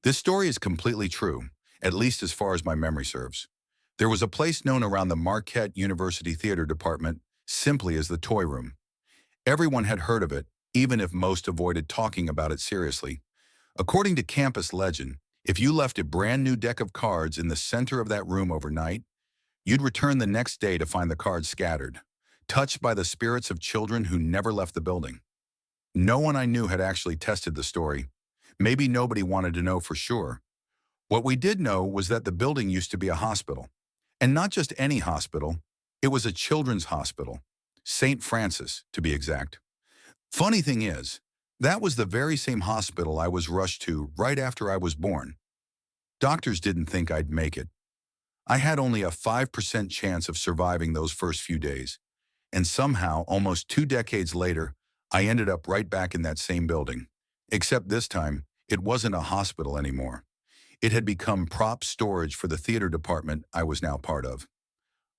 This story is completely true, at least as far as my memory serves. There was a place known around the Marquette University theater department simply as the Toy Room. Everyone had heard of it, even if most avoided talking about it seriously. According to campus legend, if you left a brand new deck of cards in the center of that room overnight, you'd return the next day to find the cards scattered, touched by the spirits of children who never left the building. No one I knew had actually tested the story. Maybe nobody wanted to know for sure. What we did know was that the building used to be a hospital. And not just any hospital, it was a children's hospital. St. Francis, to be exact. Funny thing is, that was the very same hospital I was rushed to right after I was born. Doctors didn't think I'd make it. I had only a 5% chance of surviving those first few days. And somehow, almost 2 decades later, I ended up right back in that same building. Except this time, it wasn't a hospital anymore. It had become prop storage for the theater department I was now part of.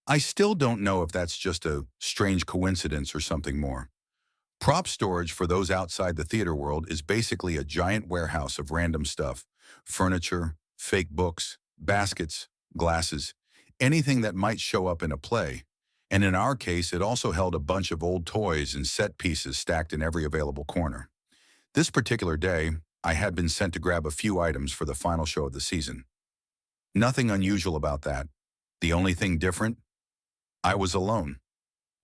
I still don't know if that's just a strange coincidence or something more. Prop storage for those outside the theater world is basically a giant warehouse of random stuff: furniture, fake books, baskets, glasses, anything that might show up in a play. And in our case, it also held a bunch of old toys and set pieces stacked in every available corner. This particular day, I had been sent to grab a few items for the final show of the season. Nothing unusual about that. The only thing different? I was alone.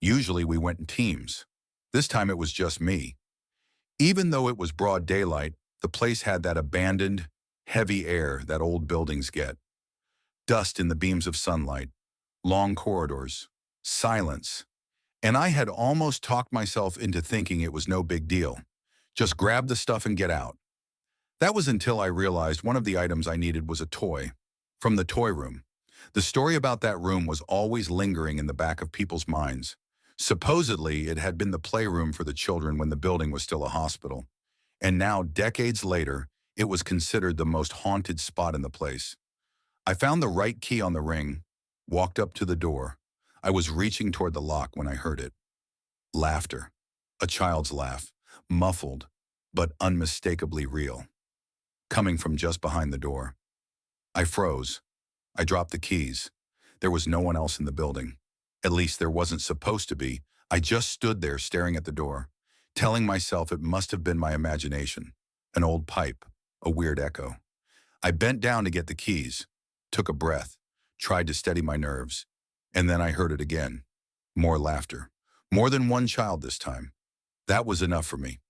Usually we went in teams. This time it was just me. Even though it was broad daylight, the place had that abandoned, heavy air that old buildings get. Dust in the beams of sunlight, long corridors, silence. And I had almost talked myself into thinking it was no big deal. Just grab the stuff and get out. That was until I realized one of the items I needed was a toy. From the toy room. The story about that room was always lingering in the back of people's minds. Supposedly, it had been the playroom for the children when the building was still a hospital. And now, decades later, it was considered the most haunted spot in the place. I found the right key on the ring, walked up to the door. I was reaching toward the lock when I heard it. Laughter. A child's laugh. Muffled, but unmistakably real. Coming from just behind the door. I froze. I dropped the keys. There was no one else in the building. At least there wasn't supposed to be. I just stood there staring at the door, telling myself it must have been my imagination. An old pipe, a weird echo. I bent down to get the keys, took a breath, tried to steady my nerves, and then I heard it again. More laughter. More than one child this time. That was enough for me.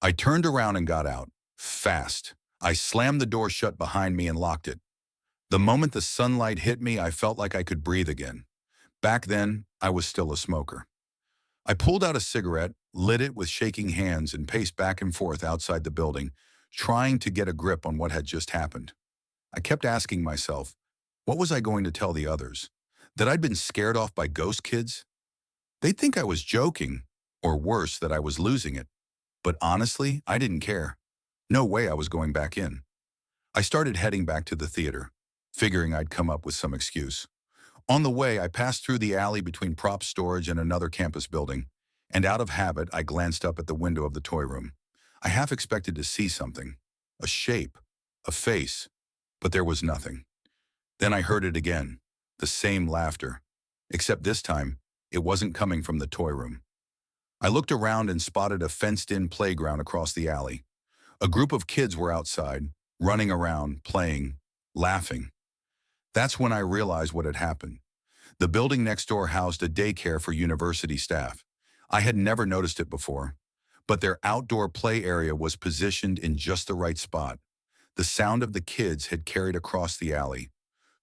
I turned around and got out. Fast. I slammed the door shut behind me and locked it. The moment the sunlight hit me, I felt like I could breathe again. Back then, I was still a smoker. I pulled out a cigarette, lit it with shaking hands, and paced back and forth outside the building, trying to get a grip on what had just happened. I kept asking myself, what was I going to tell the others? That I'd been scared off by ghost kids? They'd think I was joking, or worse, that I was losing it. But honestly, I didn't care. No way I was going back in. I started heading back to the theater, figuring I'd come up with some excuse. On the way, I passed through the alley between prop storage and another campus building, and out of habit, I glanced up at the window of the toy room. I half expected to see something, a shape, a face, but there was nothing. Then I heard it again, the same laughter, except this time, it wasn't coming from the toy room. I looked around and spotted a fenced-in playground across the alley. A group of kids were outside, running around, playing, laughing. That's when I realized what had happened. The building next door housed a daycare for university staff. I had never noticed it before, but their outdoor play area was positioned in just the right spot. The sound of the kids had carried across the alley,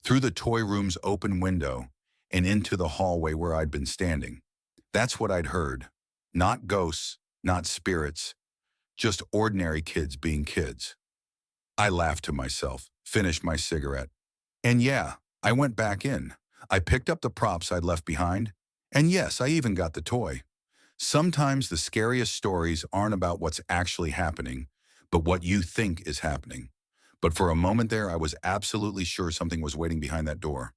through the toy room's open window, and into the hallway where I'd been standing. That's what I'd heard. Not ghosts, not spirits, just ordinary kids being kids. I laughed to myself, finished my cigarette. And yeah, I went back in. I picked up the props I'd left behind. And yes, I even got the toy. Sometimes the scariest stories aren't about what's actually happening, but what you think is happening. But for a moment there, I was absolutely sure something was waiting behind that door.